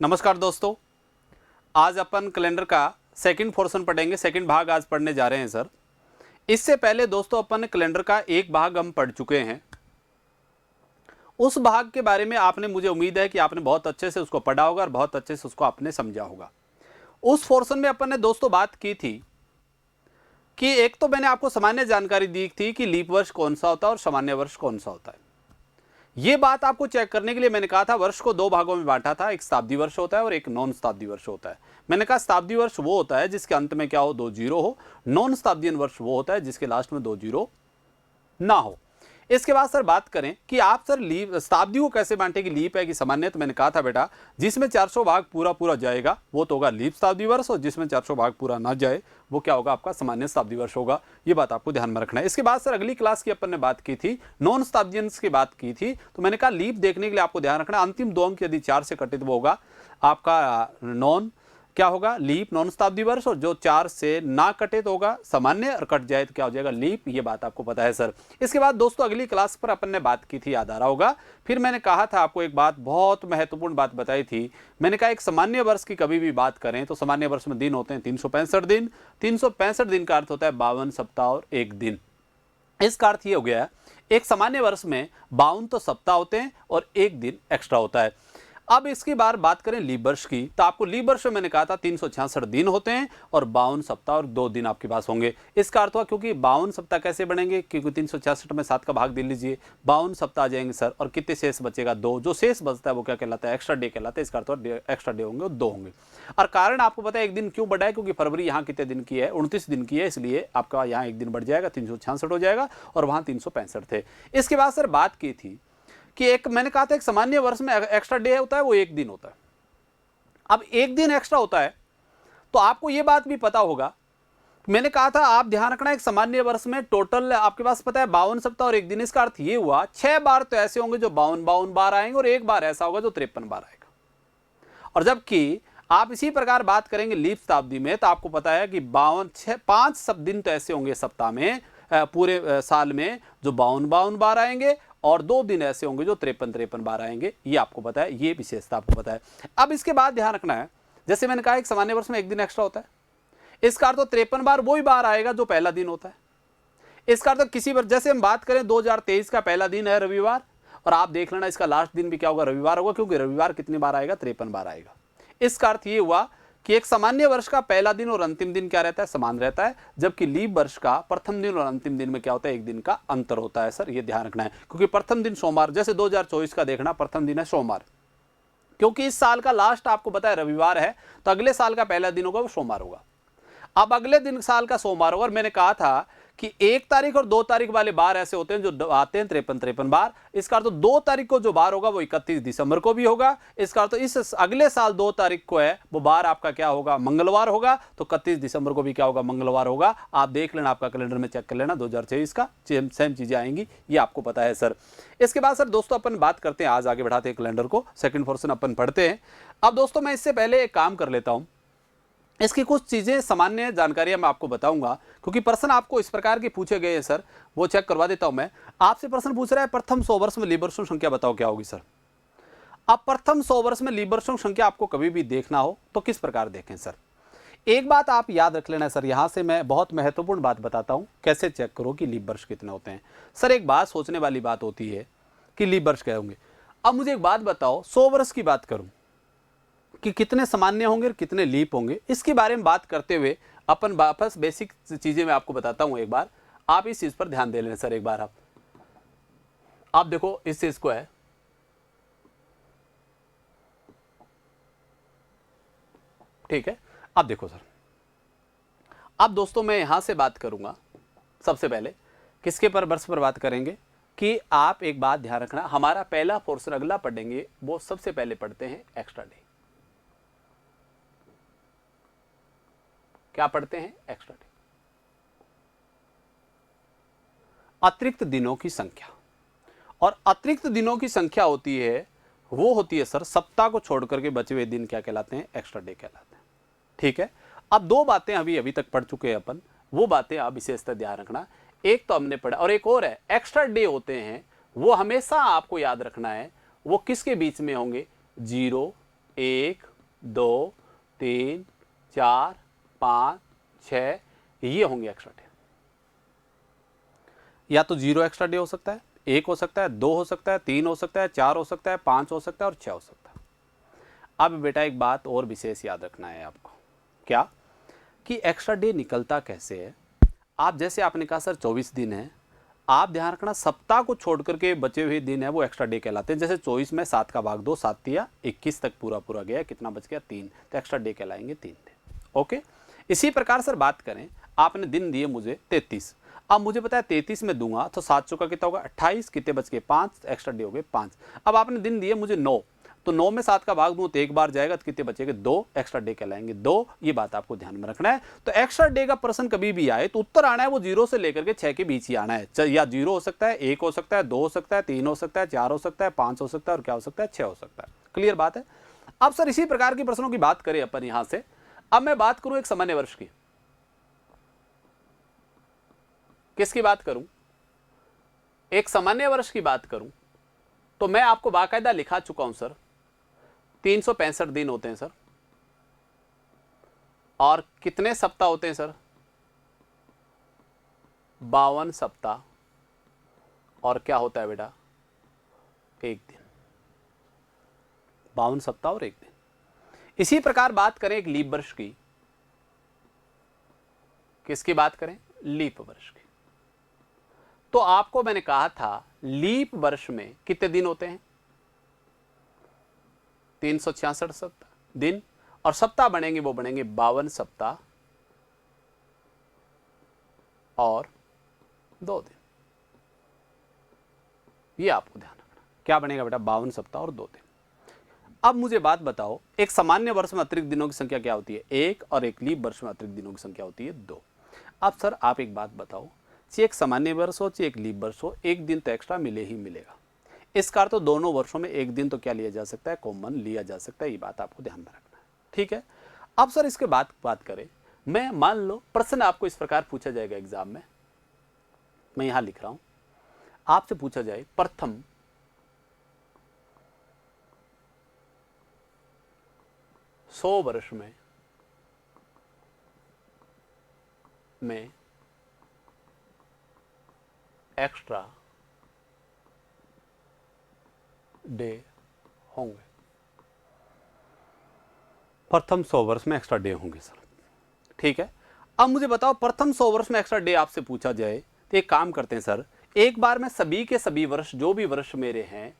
नमस्कार दोस्तों, आज अपन कैलेंडर का सेकंड पोर्शन पढ़ेंगे। सेकंड भाग आज पढ़ने जा रहे हैं सर। इससे पहले दोस्तों अपन कैलेंडर का एक भाग हम पढ़ चुके हैं। उस भाग के बारे में आपने, मुझे उम्मीद है कि आपने बहुत अच्छे से उसको पढ़ा होगा और बहुत अच्छे से उसको आपने समझा होगा। उस पोर्शन में अपन ने दोस्तों बात की थी कि एक तो मैंने आपको सामान्य जानकारी दी थी कि लीप वर्ष कौन सा होता है और सामान्य वर्ष कौन सा होता है। ये बात आपको चेक करने के लिए मैंने कहा था, वर्ष को दो भागों में बांटा था। एक शताब्दी वर्ष होता है और एक नॉन शताब्दी वर्ष होता है। मैंने कहा शताब्दी वर्ष वो होता है जिसके अंत में क्या हो, 2 जीरो हो। नॉन शताब्दी वर्ष वो होता है जिसके लास्ट में 2 जीरो ना हो। इसके बाद सर बात करें कि आप सर लीप शताब्दी को कैसे बांटे कि लीप है कि सामान्य, तो मैंने कहा था बेटा जिसमें 400 भाग पूरा पूरा जाएगा वो तो होगा लीप शताब्दी वर्ष, और जिसमें 400 भाग पूरा ना जाए वो क्या होगा, आपका सामान्य शताब्दी वर्ष होगा। ये बात आपको ध्यान में रखना है। इसके बाद सर अगली क्लास की अपन ने बात की थी, नॉन शताब्दियंस की बात की थी। तो मैंने कहा लीप देखने के लिए आपको ध्यान रखना, अंतिम 2 अंक यदि 4 से कटे तो वो होगा आपका नॉन क्या होगा, लीप नॉन शताब्दी वर्ष, और जो 4 से ना कटे तो होगा सामान्य, और कट जाए तो क्या हो जाएगा, लीप। ये बात आपको पता है सर। इसके बाद दोस्तों अगली क्लास पर अपन ने बात की थी, याद आ रहा होगा। फिर मैंने कहा था आपको एक बात, बहुत महत्वपूर्ण बात बताई थी। मैंने कहा एक सामान्य वर्ष की कभी भी बात करें तो सामान्य वर्ष में दिन होते हैं 365 दिन। 365 दिन का अर्थ होता है 52 सप्ताह और 1 दिन। इसका अर्थ ये हो गया, एक सामान्य वर्ष में 52 तो सप्ताह होते हैं और 1 दिन एक्स्ट्रा होता है। अब इसकी बात करें लीप वर्ष की, तो आपको लीप वर्ष में मैंने कहा था 366 दिन होते हैं और 52 सप्ताह और 2 दिन आपके पास होंगे। इसका अर्थ हुआ, क्योंकि 52 सप्ताह कैसे बनेंगे, क्योंकि 366 में 7 का भाग दे लीजिए, 52 सप्ताह आ जाएंगे सर, और कितने शेष बचेगा, 2। जो शेष बचता है वो क्या कहलाता है, एक्स्ट्रा डे कहलाता है। इसका अर्थ हुआ एक्स्ट्रा डे होंगे और 2 होंगे। और कारण आपको पता है एक दिन क्यों बढ़ा है, क्योंकि फरवरी यहाँ कितने दिन की है, 29 दिन की है, इसलिए आपका यहाँ 1 दिन बढ़ जाएगा, 366 हो जाएगा, और वहाँ 365 थे। इसके बाद सर बात की थी कि एक मैंने कहा था एक सामान्य वर्ष में एक्स्ट्रा डे होता है, वो 1 दिन होता है। अब 1 दिन एक्स्ट्रा होता है तो आपको ये बात भी पता होगा, मैंने कहा था आप ध्यान रखना, एक सामान्य वर्ष में टोटल आपके पास पता है 52 सप्ताह और 1 दिन। इसका अर्थ ये हुआ 6 बार तो ऐसे होंगे जो 52 बार आएंगे, और 1 बार ऐसा होगा जो 53 बार आएगा। और जबकि आप इसी प्रकार बात करेंगे लीप शताब्दी में, तो आपको पता है कि 5 सब दिन तो ऐसे होंगे सप्ताह में, पूरे साल में, जो 52 बार आएंगे, और 2 दिन ऐसे होंगे जो 53 बार आएंगे। ये आपको पता है, ये विशेषता आपको पता है। अब इसके बाद ध्यान रखना है, जैसे मैंने कहा एक सामान्य वर्ष में 1 दिन एक्स्ट्रा होता है, इसका अर्थ 53 बार वही बार आएगा जो पहला दिन होता है। इसका अर्थ किसी पर, जैसे हम बात करें 2023 का पहला दिन है रविवार, और आप देख लेना इसका लास्ट दिन भी क्या होगा, रविवार होगा, क्योंकि रविवार कितनी बार आएगा, 53 बार आएगा। इसका अर्थ ये हुआ कि एक सामान्य वर्ष का पहला दिन और अंतिम दिन क्या रहता है, समान रहता है, जबकि लीप वर्ष का प्रथम दिन और अंतिम दिन में क्या होता है, 1 दिन का अंतर होता है सर। ये ध्यान रखना है, क्योंकि प्रथम दिन सोमवार, जैसे 2024 का देखना, प्रथम दिन है सोमवार, क्योंकि इस साल का लास्ट आपको पता है रविवार है, तो अगले साल का पहला दिन होगा वो सोमवार होगा। अब अगले दिन साल का सोमवार होगा, और मैंने कहा था कि 1 तारीख और 2 तारीख वाले बार ऐसे होते हैं जो आते हैं 53 बार। इसका अर्थ 2 तारीख को जो बार होगा वो 31 दिसंबर को भी होगा। इसका अर्थ इस अगले साल 2 तारीख को है वो बार आपका क्या होगा, मंगलवार होगा, तो 31 दिसंबर को भी क्या होगा, मंगलवार होगा। आप देख लेना, आपका कैलेंडर में चेक कर लेना, 2023 का सेम चीजें आएंगी, ये आपको पता है सर। इसके बाद सर दोस्तों अपन बात करते हैं, आज आगे बढ़ाते हैं कैलेंडर को, सेकंड पोर्शन अपन पढ़ते हैं। अब दोस्तों मैं इससे पहले एक काम कर लेता हूं, इसकी कुछ चीज़ें सामान्य जानकारियां मैं आपको बताऊंगा, क्योंकि प्रश्न आपको इस प्रकार के पूछे गए हैं सर, वो चेक करवा देता हूं मैं। आपसे प्रश्न पूछ रहा है प्रथम 100 वर्ष में लीप वर्षों की संख्या बताओ क्या होगी सर। अब प्रथम 100 वर्ष में लीप वर्षों की संख्या आपको कभी भी देखना हो तो किस प्रकार देखें सर। एक बात आप याद रख लेना सर, यहां से मैं बहुत महत्वपूर्ण बात बताता हूं, कैसे चेक करो कि लीप वर्ष कितने होते हैं। सर एक बात सोचने वाली बात होती है कि लीप वर्ष क्या होंगे। अब मुझे एक बात बताओ, 100 वर्ष की बात करूं कि कितने सामान्य होंगे और कितने लीप होंगे, इसके बारे में बात करते हुए अपन वापस बेसिक चीजें मैं आपको बताता हूं। एक बार आप इस चीज पर ध्यान दे लेना सर। एक बार आप देखो इस चीज को है, ठीक है। अब देखो सर, अब दोस्तों मैं यहां से बात करूंगा, सबसे पहले किसके पर वर्ष पर बात करेंगे, कि आप एक बात ध्यान रखना, हमारा पहला पोर्शन अगला पढ़ेंगे वो सबसे पहले पढ़ते हैं एक्स्ट्रा डे। क्या पढ़ते हैं, एक्स्ट्रा डे, अतिरिक्त दिनों की संख्या। और अतिरिक्त दिनों की संख्या होती है, वो होती है सर सप्ताह को छोड़ करके बचे हुए दिन क्या कहलाते हैं, एक्स्ट्रा डे कहलाते हैं, ठीक है। अब 2 बातें अभी तक पढ़ चुके हैं अपन, वो बातें आप विशेषता ध्यान रखना। एक तो हमने पढ़ा, और एक और है, एक्स्ट्रा डे होते हैं वो हमेशा आपको याद रखना है, वो किसके बीच में होंगे, 0, 1 2 3 4 5 6 ये होंगे एक्स्ट्रा डे। या तो 0 एक्स्ट्रा डे हो सकता है, 1 हो सकता है, 2 हो सकता है, 3 हो सकता है, 4 हो सकता है, 5 हो सकता है और 6 हो सकता है। अब बेटा एक बात और विशेष याद रखना है आपको, क्या कि एक्स्ट्रा डे निकलता कैसे है। आप जैसे आपने कहा सर 24 दिन है, आप ध्यान रखना सप्ताह को छोड़ करके बचे हुए दिन है वो एक्स्ट्रा डे कहलाते हैं। जैसे 24 में 7 का भाग 2, 7 या 21 तक पूरा गया, कितना बच गया 3, तो एक्स्ट्रा डे कहलाएंगे 3 दिन। ओके, इसी प्रकार सर बात करें, आपने दिन दिए मुझे 33, अब मुझे पता है 33 में दूंगा तो 7 चौका कितना होगा 28, कितने बच गए 5, एक्स्ट्रा डे हो गए 5। अब आपने दिन दिए मुझे 9, तो 9 में 7 का भाग दूं तो एक बार जाएगा तो कितने बचेंगे 2, एक्स्ट्रा डे कहलाएंगे 2। ये बात आपको ध्यान में रखना है। तो एक्स्ट्रा डे का प्रश्न कभी भी आए तो उत्तर आना है वो 0 से लेकर के 6 के बीच ही आना है। या 0 हो सकता है, 1 हो सकता है, 2 हो सकता है, 3 हो सकता है, 4 हो सकता है, 5 हो सकता है और क्या हो सकता है 6 हो सकता है। क्लियर बात है। अब सर इसी प्रकार के प्रश्नों की बात करें अपन यहां से। अब मैं बात करूं एक सामान्य वर्ष की, किसकी बात करूं, एक सामान्य वर्ष की बात करूं तो मैं आपको बाकायदा लिखा चुका हूं सर 365 दिन होते हैं सर। और कितने सप्ताह होते हैं सर 52 सप्ताह। और क्या होता है बेटा एक दिन, 52 सप्ताह और एक दिन। इसी प्रकार बात करें एक लीप वर्ष की, किसकी बात करें लीप वर्ष की, तो आपको मैंने कहा था लीप वर्ष में कितने दिन होते हैं 366 दिन, और सप्ताह बनेंगे वो बनेंगे 52 सप्ताह और 2 दिन। ये आपको ध्यान रखना, क्या बनेगा बेटा 52 सप्ताह और 2 दिन। अब मुझे बात बताओ, एक सामान्य वर्ष में अतिरिक्त दिनों की संख्या क्या होती है 1, और एक लीप वर्ष में अतिरिक्त दिनों की संख्या होती है 2। अब सर आप एक बात बताओ, चाहे एक सामान्य वर्ष हो चाहे एक लीप वर्ष हो, एक दिन तो एक्स्ट्रा मिले ही मिलेगा। इस कार तो दोनों वर्षों में एक दिन तो क्या लिया जा सकता है कॉमन लिया जा सकता है। ये बात आपको ध्यान में रखना है, ठीक है। अब सर इसके बाद बात करें, मैं मान लो प्रश्न आपको इस प्रकार पूछा जाएगा एग्जाम में, मैं यहां लिख रहा हूं, आपसे पूछा जाए प्रथम 100 वर्ष में एक्स्ट्रा डे होंगे। प्रथम 100 वर्ष में एक्स्ट्रा डे होंगे सर, ठीक है। अब मुझे बताओ प्रथम 100 वर्ष में एक्स्ट्रा डे आपसे पूछा जाए तो एक काम करते हैं सर, एक बार मैं सभी के सभी वर्ष जो भी वर्ष मेरे हैं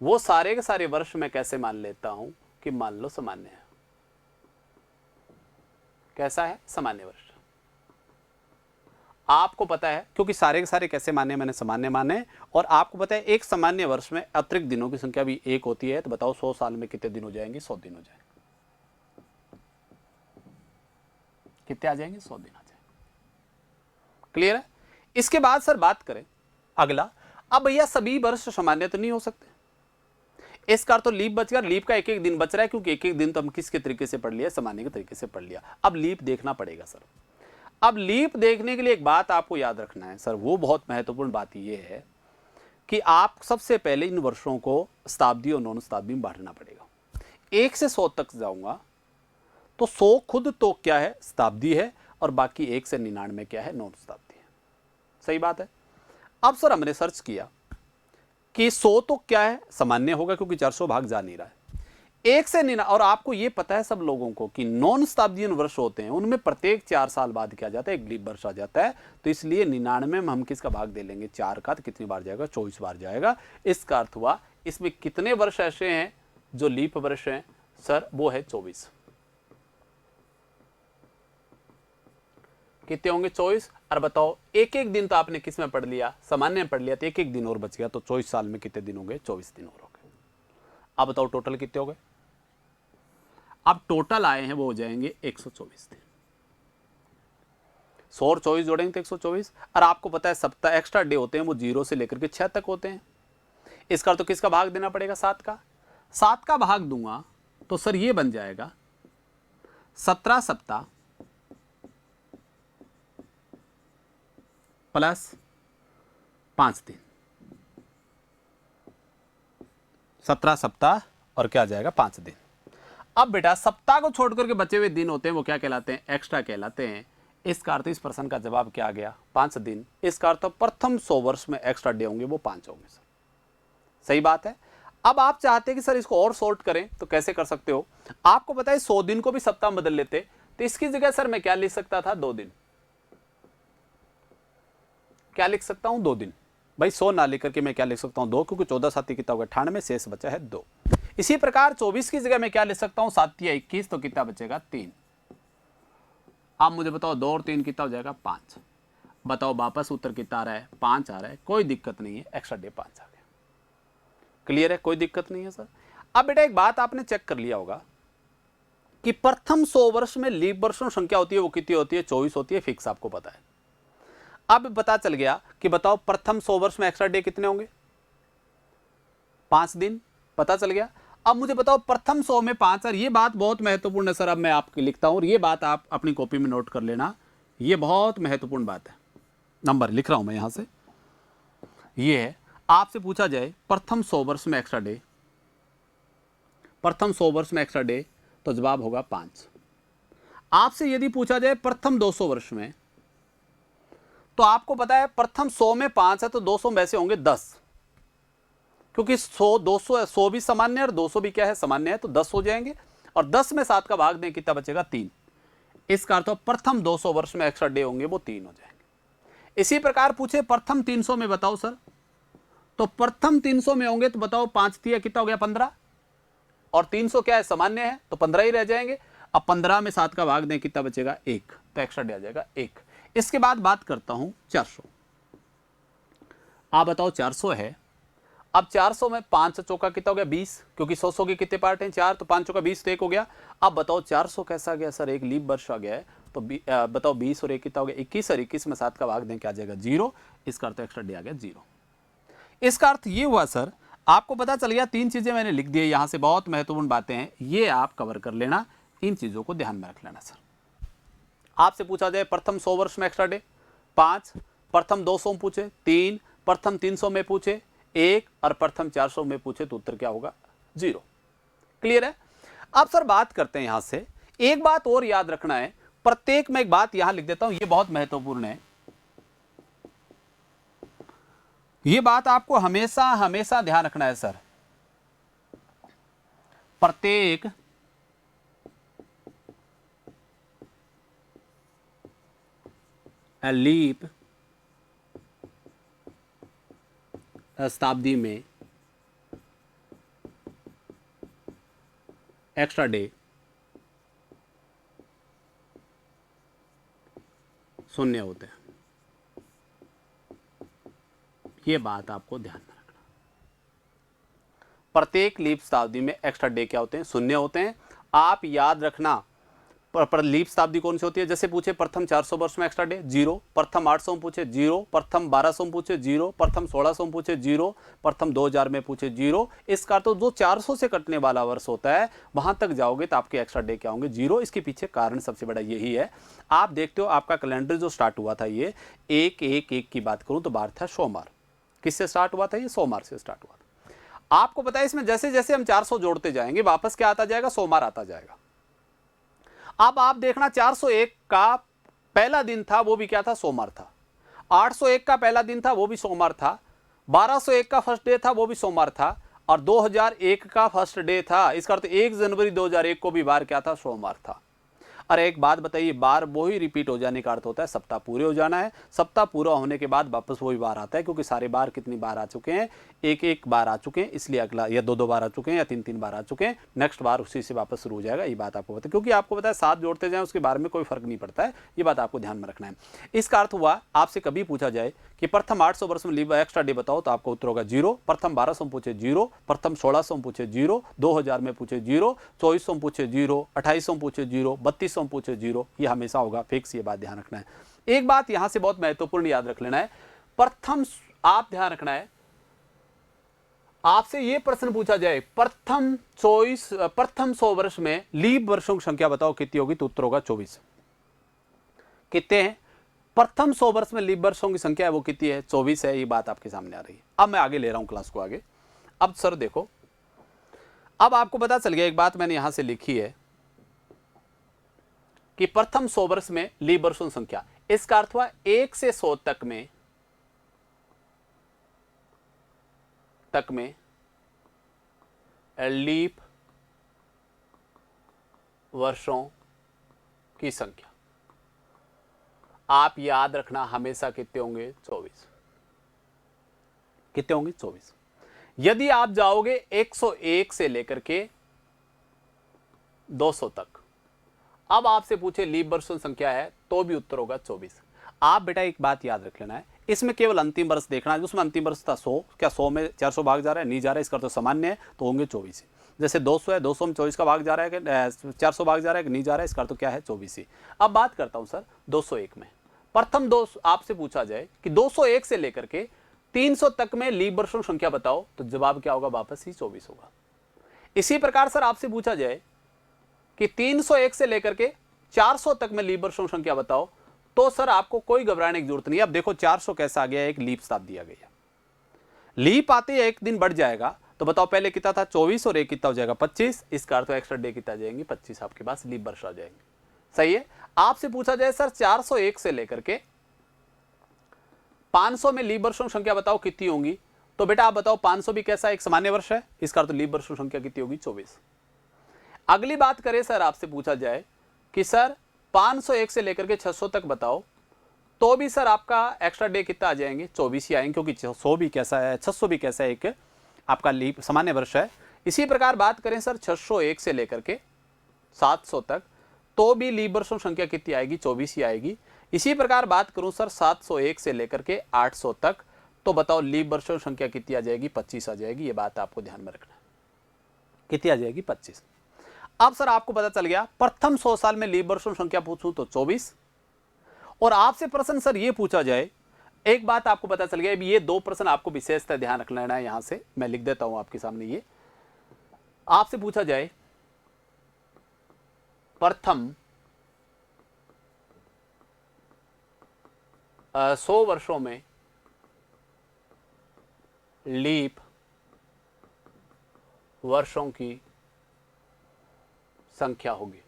वो सारे के सारे वर्ष मैं कैसे मान लेता हूं कि मान लो सामान्य है। कैसा है सामान्य वर्ष, आपको पता है क्योंकि सारे के सारे कैसे माने मैंने सामान्य माने, और आपको पता है एक सामान्य वर्ष में अतिरिक्त दिनों की संख्या भी 1 होती है। तो बताओ 100 साल में कितने दिन हो जाएंगे 100 दिन हो जाएंगे, कितने आ जाएंगे 100 दिन आ जाएंगे। क्लियर है। इसके बाद सर बात करें अगला, अब भैया सभी वर्ष सामान्य तो नहीं हो सकते, इस कार तो लीप बच गया, लीप का एक एक दिन बच रहा है क्योंकि एक एक दिन तो हम किसके तरीके से पढ़ लिया सामान्य के तरीके से पढ़ लिया। अब लीप देखना पड़ेगा सर। अब लीप देखने के लिए एक बात आपको याद रखना है सर, वो बहुत महत्वपूर्ण बात यह है कि आप सबसे पहले इन वर्षों को शताब्दी और नॉन शताब्दी में बांटना पड़ेगा। 1 से 100 तक जाऊंगा तो 100 खुद तो क्या है शताब्दी है, और बाकी 1 से 99 क्या है नॉन शताब्दी है। सही बात है। अब सर हमने सर्च किया कि 100 तो क्या है सामान्य होगा क्योंकि 400 भाग जा नहीं रहा है, 1 से 99, और आपको ये पता है सब लोगों को कि नॉन शताब्दी वर्ष होते हैं उनमें प्रत्येक 4 साल बाद क्या जाता है एक लीप वर्ष आ जाता है। तो इसलिए 99 में हम किसका भाग दे लेंगे 4 का, तो कितनी बार जाएगा 24 बार जाएगा। इसका अर्थ हुआ इसमें कितने वर्ष ऐसे हैं जो लीप वर्ष हैं सर, वो है 24। कितने होंगे 24। और बताओ एक एक दिन तो आपने किस में पढ़ लिया सामान्य में पढ़ लिया, तो एक एक दिन और बच गया, तो 24 साल में कितने दिन होंगे 24 दिन और हो गए। अब बताओ टोटल कितने हो गए, अब टोटल आए हैं वो हो जाएंगे 124 दिन। 100 और 24 जोड़ेंगे तो 124। और आपको पता है सप्ताह एक्स्ट्रा डे होते हैं वो 0 से लेकर के 6 तक होते हैं। इसका तो किसका भाग देना पड़ेगा 7 का, 7 का भाग दूंगा तो सर ये बन जाएगा 17 सप्ताह प्लस 5 दिन, 17 सप्ताह और क्या आ जाएगा 5 दिन। अब बेटा सप्ताह को छोड़ करके बचे हुए दिन होते हैं वो क्या कहलाते हैं, एक्स्ट्रा कहलाते हैं। इसका अर्थ इस प्रश्न का जवाब क्या आ गया, 5 दिन। इसका अर्थ प्रथम 100 वर्ष में एक्स्ट्रा डे होंगे वो 5 होंगे सर। सही बात है। अब आप चाहते हैं कि सर इसको और शॉर्ट करें तो कैसे कर सकते हो, आपको पता है 100 दिन को भी सप्ताह में बदल लेते, तो इसकी जगह सर मैं क्या लिख सकता था, 2 दिन। क्या लिख सकता हूं, 2 दिन। भाई 100 ना लिख करके मैं क्या लिख सकता हूं, 2, क्योंकि 14 7 कितना होगा 98, शेष बचा है 2। इसी प्रकार 24 की जगह मैं क्या लिख सकता हूं, 7 या 21, तो कितना बचेगा 3। आप मुझे बताओ 2 और 3 कितना हो जाएगा 5। बताओ वापस उत्तर कितना आ रहा है, 5 आ रहा है। कोई दिक्कत नहीं है, एक्स्ट्रा डे 5 आ गया। क्लियर है, कोई दिक्कत नहीं है सर। अब बेटा एक बात आपने चेक कर लिया होगा कि प्रथम 100 वर्ष में लीप वर्षों संख्या होती है वो कितनी होती है, 24 होती है, फिक्स आपको पता है। अब पता चल गया कि बताओ प्रथम 100 वर्ष में एक्स्ट्रा डे कितने होंगे, 5 दिन, पता चल गया। अब मुझे बताओ प्रथम 100 में 5, सर ये बात बहुत महत्वपूर्ण है सर। अब मैं आपको लिखता हूं और ये बात आप अपनी कॉपी में नोट कर लेना, ये बहुत महत्वपूर्ण बात है। नंबर लिख रहा हूं मैं यहां से, ये है आपसे पूछा जाए प्रथम 100 वर्ष में एक्स्ट्रा डे, प्रथम 100 वर्ष में एक्स्ट्रा डे, तो जवाब होगा 5। आपसे यदि पूछा जाए प्रथम 200 वर्ष में, तो आपको पता है प्रथम 100 में 5 है तो 200 में से होंगे 10, क्योंकि 100 200 है, 100 भी सामान्य है और 200 भी क्या है, सामान्य है, तो 10 हो जाएंगे। और 10 में 7 का भाग दें कितना बचेगा, 3। इसका अर्थ प्रथम 200 वर्ष में एक्स्ट्रा डे होंगे वो 3 हो जाएंगे। इसी प्रकार पूछे प्रथम 300 में बताओ सर, तो प्रथम 300 में होंगे तो बताओ 5 दिया कितना हो गया 15, और 300 क्या है, सामान्य है, तो 15 ही रह जाएंगे। अब 15 में 7 का भाग दें कितना बचेगा, 1, तो एक्स्ट्रा डे आ जाएगा 1। इसके बाद बात करता हूं 400। आप बताओ 400 है, अब 400 में 5 चौका कितना हो गया 20, क्योंकि 100 के कितने पार्ट हैं 4, तो 5 चौका 20 तो 1 हो गया। अब बताओ 400 कैसा गया सर, एक लीप वर्ष आ गया है, तो बताओ 20 और 1 कितना हो गया 21, और 21 में 7 का भाग दें क्या आ जाएगा 0। इसका अर्थ एक्स्ट्रा डे आ गया 0। इसका अर्थ ये हुआ सर, आपको पता चल गया, 3 चीजें मैंने लिख दी है यहां से, बहुत महत्वपूर्ण बातें हैं, ये आप कवर कर लेना, इन चीजों को ध्यान में रख लेना सर। आपसे पूछा जाए प्रथम 100 वर्ष में एक्स्ट्रा डे 5, प्रथम 200 में पूछे 3, प्रथम 300 में पूछे 1, और प्रथम 400 में पूछे तो उत्तर क्या होगा 0। क्लियर है। अब सर बात करते हैं यहां से, एक बात और याद रखना है, प्रत्येक में एक बात यहां लिख देता हूं, ये बहुत महत्वपूर्ण है, ये बात आपको हमेशा हमेशा ध्यान रखना है सर। प्रत्येक लीप शताब्दी में एक्स्ट्रा डे 0 होते हैं, ये बात आपको ध्यान में रखना। प्रत्येक लीप शताब्दी में एक्स्ट्रा डे क्या होते हैं, 0 होते हैं। आप याद रखना, पर लीप शताब्दी कौन सी होती है, जैसे पूछे प्रथम 400 वर्ष में एक्स्ट्रा डे 0, प्रथम 800 में पूछे 0, प्रथम 1200 में पूछे 0, प्रथम 1600 में पूछे 0, प्रथम 2000 में पूछे 0। इसका तो जो 400 से कटने वाला वर्ष होता है वहां तक जाओगे तो आपके एक्स्ट्रा डे क्या होंगे 0। इसके पीछे कारण सबसे बड़ा यही है, आप देखते हो आपका कैलेंडर जो स्टार्ट हुआ था, ये 1-1-1 की बात करूं तो बार था सोमवार। किससे स्टार्ट हुआ था, ये सोमवार से स्टार्ट हुआ था। आपको पता है इसमें जैसे जैसे हम 400 जोड़ते जाएंगे वापस क्या आता जाएगा, सोमवार आता जाएगा। अब आप देखना 401 का पहला दिन था वो भी क्या था, सोमवार था। 801 का पहला दिन था वो भी सोमवार था। 1201 का फर्स्ट डे था वो भी सोमवार था। और 2001 का फर्स्ट डे था, इसका अर्थ 1 जनवरी 2001 को भी बार क्या था, सोमवार था। और एक बात बताइए, बार वही रिपीट हो जाने का अर्थ होता है सप्ताह पूरे हो जाना है। सप्ताह पूरा होने के बाद वापस वही बार आता है, क्योंकि सारे बार कितनी बार आ चुके हैं, 1-1 बार आ चुके हैं, इसलिए अगला या 2-2 बार आ चुके हैं या 3-3 बार आ चुके हैं, नेक्स्ट बार उसी से वापस शुरू हो जाएगा। ये बात आपको पता है, क्योंकि आपको पता है 7 जोड़ते जाएं उसके बारे में कोई फर्क नहीं पड़ता है, ये बात आपको ध्यान में रखना है। इसका अर्थ हुआ, आपसे कभी पूछा जाए कि प्रथम 800 वर्ष में लीव एक्स्ट्रा डे बताओ तो आपका उत्तर होगा 0, प्रथम 1200 में पूछे 0, प्रथम 1600 में पूछे 0, 2000 में पूछे 0, 2400 में पूछे 0, 2800 में पूछे 0, 3200 में पूछे 0। ये हमेशा होगा फिक्स, ये बात ध्यान रखना है। एक बात यहां से बहुत महत्वपूर्ण याद रख लेना है, प्रथम आप ध्यान रखना है, आपसे यह प्रश्न पूछा जाए प्रथम 100 वर्ष में लीप वर्षों की संख्या बताओ कितनी होगी, तो उत्तर होगा 24। कितने हैं, प्रथम 100 वर्ष में लीप वर्षों की संख्या है वो कितनी है, 24 है। ये बात आपके सामने आ रही है। अब मैं आगे ले रहा हूं क्लास को आगे। अब सर देखो, अब आपको पता चल गया, एक बात मैंने यहां से लिखी है कि प्रथम 100 वर्ष में लीप वर्षों संख्या, इसका अर्थ हुआ 1 से 100 तक में लीप वर्षों की संख्या। आप याद रखना हमेशा कितने होंगे, 24। कितने होंगे, 24। यदि आप जाओगे 101 से लेकर के 200 तक, अब आपसे पूछे लीप वर्षों संख्या है, तो भी उत्तर होगा 24। आप बेटा एक बात याद रख लेना है, इसमें केवल अंतिम वर्ष देखना है। उसमें अंतिम वर्ष था 100, क्या 100 में 400 भाग जा रहा है, नहीं जा रहा है, इसका तो सामान्य है, तो होंगे 24। जैसे 200 है, 200 में 24 का भाग जा रहा है कि 400 भाग जा रहा है कि नहीं जा रहा है, इसका तो क्या है, 24 ही। अब बात करता हूं सर 201 में, प्रथम दो आपसे पूछा जाए कि 201 से लेकर के 300 तक में लीप वर्षों संख्या बताओ, तो जवाब क्या होगा, वापस ही 24 होगा। इसी प्रकार सर आपसे पूछा जाए कि 301 से लेकर के 400 तक में लीप वर्षों संख्या बताओ, तो सर आपको कोई घबराने की जरूरत नहीं है। अब देखो 400 कैसा आ गया, एक लीप साथ दिया गया, लीप आते ही एक दिन बढ़ जाएगा, तो बताओ पहले कितना था, 24, और एक कितना हो जाएगा, 25। इसका अर्थ एक्स्ट्रा डे कितना जाएंगे, 25 आपके पास लीप वर्ष आ जाएंगे। सही है। आपसे पूछा जाए सर 401 से लेकर के 500 में लीप वर्षों संख्या बताओ कितनी होंगी, तो बेटा आप बताओ 500 भी कैसा एक सामान्य वर्ष है, इसका अर्थ लीप वर्षों संख्या कितनी होगी, 24। अगली बात करें सर, आपसे पूछा जाए कि सर 501 से लेकर के 600 तक बताओ, तो भी सर आपका एक्स्ट्रा डे कितना आ जाएंगे, 24 ही आएंगे, क्योंकि 100 भी कैसा है, 600 भी कैसा है, एक आपका लीप सामान्य वर्ष है। इसी प्रकार बात करें सर 601 से लेकर के 700 तक, तो भी लीप वर्षों संख्या कितनी आएगी, 24 ही आएगी। इसी प्रकार बात करूं सर 701 से लेकर के 800 तक, तो बताओ लीप वर्षों संख्या कितनी आ जाएगी, 25 आ जाएगी। ये बात आपको ध्यान में रखना, कितनी आ जाएगी, 25। अब सर आपको पता चल गया, प्रथम 100 साल में लीप वर्षों संख्या पूछूं तो 24, और आपसे प्रश्न सर ये पूछा जाए, एक बात आपको पता चल गया, ये दो प्रश्न आपको विशेषतः ध्यान रख लेना है। यहां से मैं लिख देता हूं आपके सामने, ये आपसे पूछा जाए प्रथम 100 वर्षों में लीप वर्षों की संख्या होगी,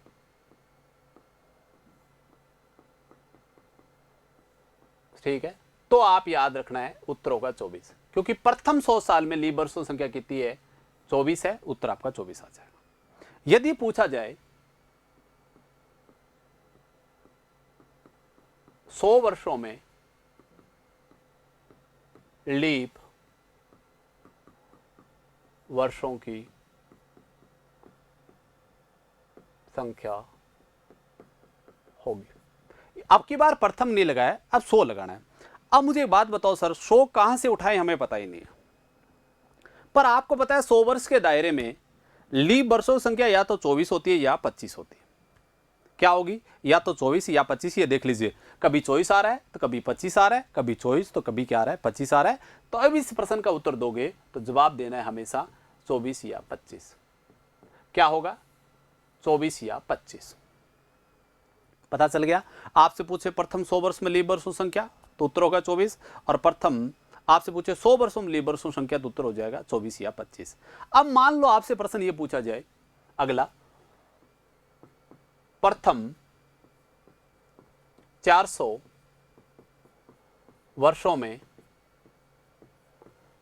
ठीक है, तो आप याद रखना है उत्तर होगा 24, क्योंकि प्रथम 100 साल में लीप वर्षों संख्या कितनी है, 24 है, उत्तर आपका 24 आ जाएगा। यदि पूछा जाए 100 वर्षों में लीप वर्षों की संख्या होगी, अब की बार प्रथम नहीं लगाया, अब 100 लगाना है। अब मुझे एक बात बताओ सर, 100 कहां से उठाए हमें पता ही नहीं है, पर आपको पता है 100 वर्ष के दायरे में लीप वर्षों की संख्या या तो 24 होती है या 25 होती है। क्या होगी, या तो 24 या 25, ये देख लीजिए, कभी 24 आ रहा है तो कभी 25 आ रहा है, कभी 24 तो कभी क्या आ रहा है, 25 आ रहा है। तो अब इस प्रश्न का उत्तर दोगे तो जवाब देना है हमेशा 24 या 25। क्या होगा, 24 या 25। पता चल गया। आपसे पूछे प्रथम 100 वर्ष में लीप वर्षों संख्या, तो उत्तर होगा 24, और प्रथम आपसे पूछे 100 वर्षों में लीप वर्षों संख्या, तो उत्तर हो जाएगा 24 या 25। अब मान लो आपसे प्रश्न ये पूछा जाए अगला, प्रथम 400 वर्षों में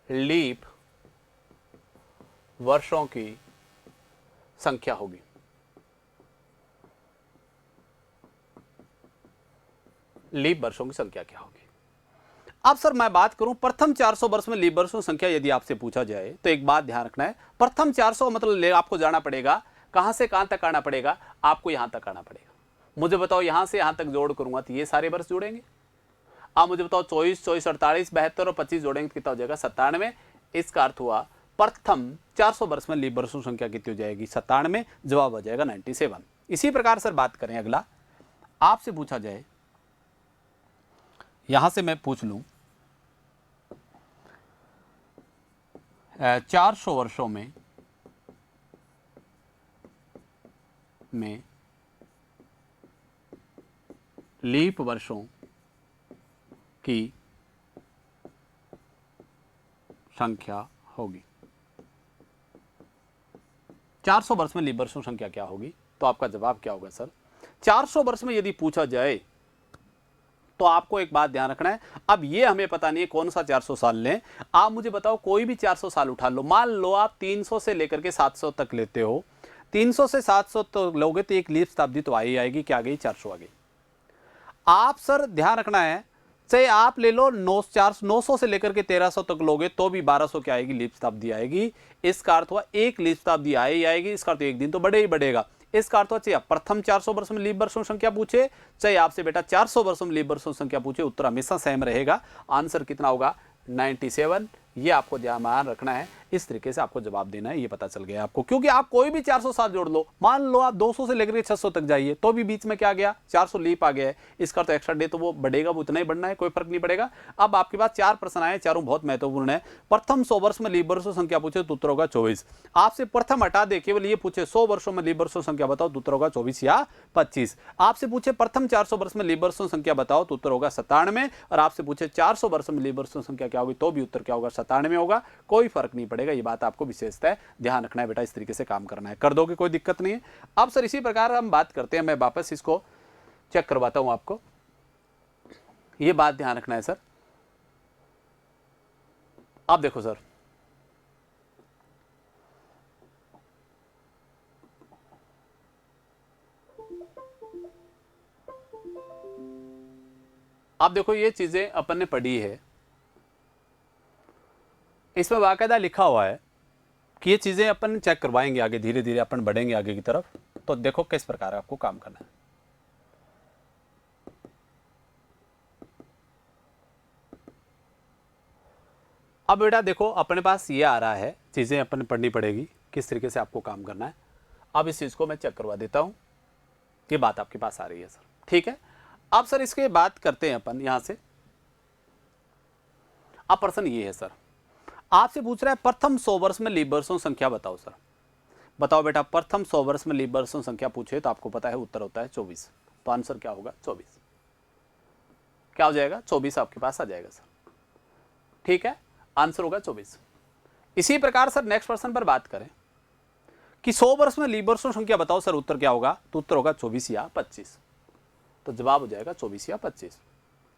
लीप वर्षों की संख्या होगी, लीप वर्षों की संख्या क्या होगी। अब सर मैं बात करूं प्रथम 400 वर्ष में लीप वर्षों की संख्या यदि आपसे पूछा जाए, तो एक बात ध्यान रखना है, प्रथम 400 मतलब आपको जाना पड़ेगा, कहां से कहां तक आना पड़ेगा, आपको यहां तक आना पड़ेगा। मुझे बताओ यहां से यहां तक जोड़ करूंगा तो ये सारे वर्ष जुड़ेंगे। आप मुझे बताओ 24, 24, 48, 72 और 25 जोड़ेंगे तो कितना हो जाएगा, 97। इसका अर्थ हुआ प्रथम 400 वर्ष में लीप वर्षों संख्या कितनी हो जाएगी, 97। जवाब हो जाएगा 97। इसी प्रकार सर बात करें अगला, आपसे पूछा जाए, यहां से मैं पूछ लूं 400 वर्षों में लीप वर्षों की संख्या होगी, 400 वर्ष में लीप वर्षों संख्या क्या होगी? तो आपका जवाब क्या होगा सर? 400 वर्ष में यदि पूछा जाए तो आपको एक बात ध्यान रखना है। अब ये हमें पता नहीं है कौन सा 400 साल लें। आप मुझे बताओ, कोई भी 400 साल उठा लो। मान लो आप 300 से लेकर के 700 तक लेते हो, 300 से 700 तो लोगे तो एक लीप शताब्दी तो आई आएगी, क्या आ गई? 400 आ गई। आप सर ध्यान रखना है, चाहे आप ले लो 900 से लेकर के 1300 तक लोगे तो भी 1200 क्या आएगी? लीप शताब्दी आएगी। इसका अर्थ हुआ एक लीप शताब्दी आएगी। इसका अर्थ एक दिन तो बढ़े ही बढ़ेगा। इसका अर्थ हुआ चाहे प्रथम 400 वर्ष में लीप वर्षों संख्या पूछे, चाहे आपसे बेटा 400 वर्षों में लीप वर्षों संख्या पूछे, उत्तर हमेशा सेम रहेगा। आंसर कितना होगा? 97। ये आपको ध्यान रखना है। इस तरीके से आपको जवाब देना है। ये पता चल गया आपको, क्योंकि आप कोई भी 400 साल जोड़ लो। मान लो आप 200 से लेकर के 600 तक जाइए तो भी बीच में क्या आ गया? 400 लीप आ गया है। इसका तो एक्स्ट्रा डे तो वो बढ़ेगा, वो उतना ही बढ़ना है, कोई फर्क नहीं पड़ेगा। अब आपके पास 4 प्रश्न आए, चारों बहुत महत्वपूर्ण है। प्रथम 100 वर्ष में लीप वर्षों संख्या पूछे तो उत्तर होगा 24। आपसे प्रथम हटा दे, केवल ये पूछे 100 वर्षों में लीप वर्षों संख्या बताओ तो उत्तर होगा 24 या 25। आपसे पूछे प्रथम 400 वर्ष में लीप वर्षों संख्या बताओ तो उत्तर होगा 97। और आपसे पूछे 400 वर्ष में लीप वर्षों संख्या क्या होगी तो भी उत्तर क्या होगा? 97 होगा। कोई फर्क नहीं पड़ेगा। ये बात आपको विशेषता है, ध्यान रखना है बेटा। इस तरीके से काम करना है, कर दोगे, कोई दिक्कत नहीं है। अब सर इसी प्रकार हम बात करते हैं, मैं वापस इसको चेक करवाता हूं आपको। ये बात ध्यान रखना है सर। आप देखो सर, आप देखो ये चीजें अपन ने पढ़ी है, इसमें बाकायदा लिखा हुआ है कि ये चीजें अपन चेक करवाएंगे आगे, धीरे धीरे अपन बढ़ेंगे आगे की तरफ। तो देखो किस प्रकार आपको काम करना है। अब बेटा देखो, अपने पास ये आ रहा है, चीजें अपन पढ़नी पड़ेगी, किस तरीके से आपको काम करना है। अब इस चीज को मैं चेक करवा देता हूं। ये बात आपके पास आ रही है सर, ठीक है। अब सर इसके बात करते हैं अपन यहां से। अब प्रश्न ये है सर, आपसे पूछ रहा है प्रथम 100 वर्ष में लीप वर्षों संख्या बताओ। सर बताओ बेटा, प्रथम 100 वर्ष में लीप वर्षों संख्या पूछे तो आपको पता है उत्तर होता है 24। तो आंसर क्या होगा? 24। क्या हो जाएगा? 24 आपके पास आ जाएगा सर, ठीक है। आंसर होगा 24। इसी प्रकार सर नेक्स्ट प्रश्न पर बात करें कि 100 वर्ष में लीप वर्षों संख्या बताओ सर, उत्तर क्या होगा? तो उत्तर होगा 24 या 25। तो जवाब हो जाएगा 24 या 25,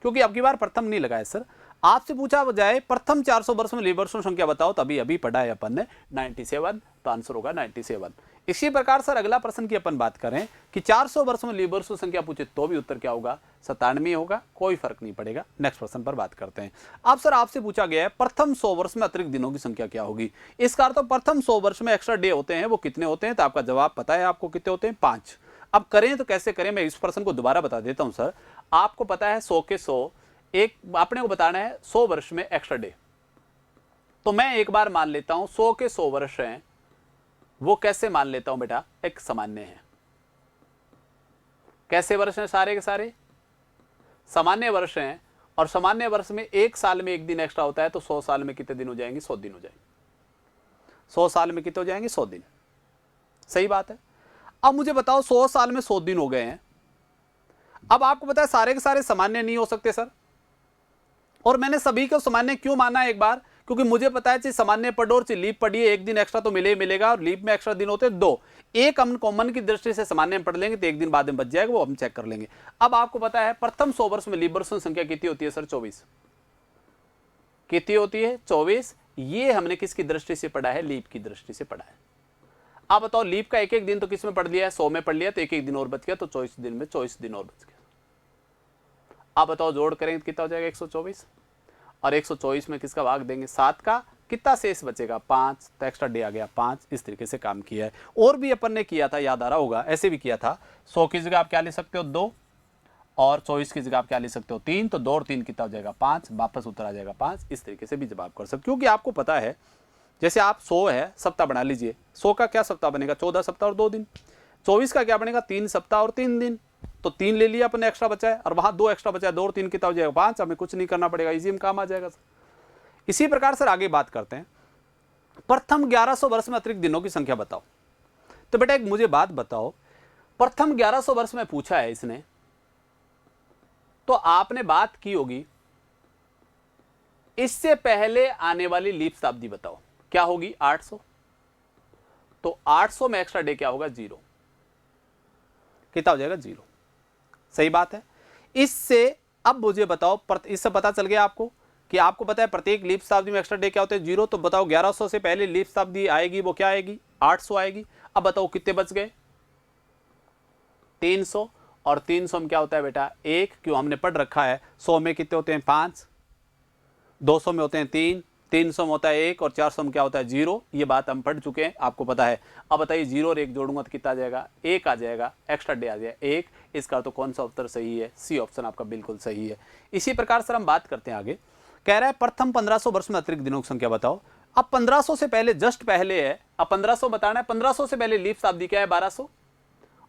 क्योंकि अब की बार प्रथम नहीं लगाए सर। आपसे पूछा जाए प्रथम 400 वर्ष में लीप वर्षों संख्या बताओ, तभी अभी पढ़ा है अपन ने 97। तो आंसर होगा 97। इसी प्रकार सर अगला प्रश्न की अपन बात करें कि 400 वर्ष में लीप वर्षों संख्या पूछे तो भी उत्तर क्या होगा? 97 होगा। कोई फर्क नहीं पड़ेगा। नेक्स्ट प्रश्न पर बात करते हैं। अब सर आपसे पूछा गया है प्रथम 100 वर्ष में अतिरिक्त दिनों की संख्या क्या होगी। इसका अर्थ प्रथम 100 वर्ष में एक्स्ट्रा डे होते हैं, वो कितने होते हैं? तो आपका जवाब पता है आपको, कितने होते हैं? 5। अब करें तो कैसे करें, मैं इस प्रश्न को दोबारा बता देता हूं सर। आपको पता है 100 के 100, एक आपने को बताना है 100 वर्ष में एक्स्ट्रा डे। तो मैं एक बार मान लेता हूं 100 के 100 वर्ष हैं, वो कैसे मान लेता हूं बेटा? एक सामान्य है। कैसे वर्ष हैं? सारे के सारे सामान्य वर्ष हैं। और सामान्य वर्ष में एक साल में एक दिन एक्स्ट्रा होता है, तो 100 साल में कितने दिन हो जाएंगे? 100 दिन हो जाएंगे। 100 साल में कितने हो जाएंगे? 100 दिन। सही बात है। अब मुझे बताओ 100 साल में 100 दिन हो गए हैं। अब आपको पता है सारे के सारे सामान्य नहीं हो सकते सर, और मैंने सभी को सामान्य क्यों माना एक बार? क्योंकि मुझे पता है चाहे सामान्य पढ़ो और चाहे लीप पढ़िए, एक दिन एक्स्ट्रा तो मिले ही मिलेगा। और लीप में एक्स्ट्रा दिन होते हैं 2। एक हम कॉमन की दृष्टि से सामान्य में पढ़ लेंगे तो एक दिन बाद में बच जाएगा, वो हम चेक कर लेंगे। अब आपको पता है प्रथम 100 वर्ष में लीप वर्षों संख्या कितनी होती है सर? 24। कितनी होती है? 24। ये हमने किसकी दृष्टि से पढ़ा है? लीप की दृष्टि से पढ़ा है। आप बताओ, लीप का एक एक दिन तो किस में पढ़ लिया है? 100 में पढ़ लिया, तो एक एक दिन और बच गया, तो 24 दिन में 24 दिन और बच गया। आप बताओ जोड़ करेंगे तो कितना हो जाएगा? 124। और 124 में किसका भाग देंगे? 7 का। कितना शेष बचेगा? 5। तो एक्स्ट्रा डे आ गया 5। इस तरीके से काम किया है। और भी अपन ने किया था, याद आ रहा होगा, ऐसे भी किया था। 100 की जगह आप क्या ले सकते हो? 2। और 24 की जगह आप क्या ले सकते हो? 3। तो 2 और 3 कितना हो जाएगा? 5। वापस उत्तर आ जाएगा 5। इस तरीके से भी जवाब कर सकते, क्योंकि आपको पता है जैसे आप 100 है सप्ताह बना लीजिए। 100 का क्या सप्ताह बनेगा? 14 सप्ताह और 2 दिन। 24 का क्या बनेगा? 3 सप्ताह और 3 दिन। तो 3 ले लिया अपने, एक्स्ट्रा बचा है, और वहां 2 एक्स्ट्रा बचा है, 2 और 3 कितना हो जाएगा? 5। हमें कुछ नहीं करना पड़ेगा, इजी में काम आ जाएगा सर। इसी प्रकार सर आगे बात करते हैं, प्रथम 1100 वर्ष में अतिरिक्त दिनों की संख्या बताओ। तो बेटा एक मुझे बात बताओ, प्रथम 1100 वर्ष में पूछा है इसने, तो आपने बात की होगी इससे पहले आने वाली लीप शताब्दी बताओ क्या होगी? 800। तो 800 में एक्स्ट्रा डे क्या होगा, 0। कितना हो जाएगा, 0। सही बात है। इससे अब मुझे बताओ, इससे पता चल गया आपको कि आपको पता है प्रत्येक लीप शताब्दी में एक्स्ट्रा डे क्या होते हैं, 0। तो बताओ 1100 से पहले लीप शताब्दी आएगी वो क्या आएगी, 800 आएगी। अब बताओ कितने बच गए, 300। और 300 में क्या होता है बेटा, 1। क्यों, हमने पढ़ रखा है 100 में कितने होते हैं, 5, 200 में होते हैं 3, 300 में होता है 1 और 400 में क्या होता है, 0। ये बात हम पढ़ चुके हैं, आपको पता है। अब बताइए 0 और 1 जोड़ूंगा तो कितना आ जाएगा, 1 आ जाएगा, एक्स्ट्रा डे आ जाएगा 1। इसका तो कौन सा उत्तर सही है, सी ऑप्शन आपका बिल्कुल सही है। इसी प्रकार सर हम बात करते हैं आगे। कह रहा है प्रथम 1500 वर्ष में अतिरिक्त दिनों की संख्या बताओ। अब 1500 से पहले जस्ट पहले है, अब 1500 बताना है। 1500 से पहले लीप शताब्दी क्या है, 1200,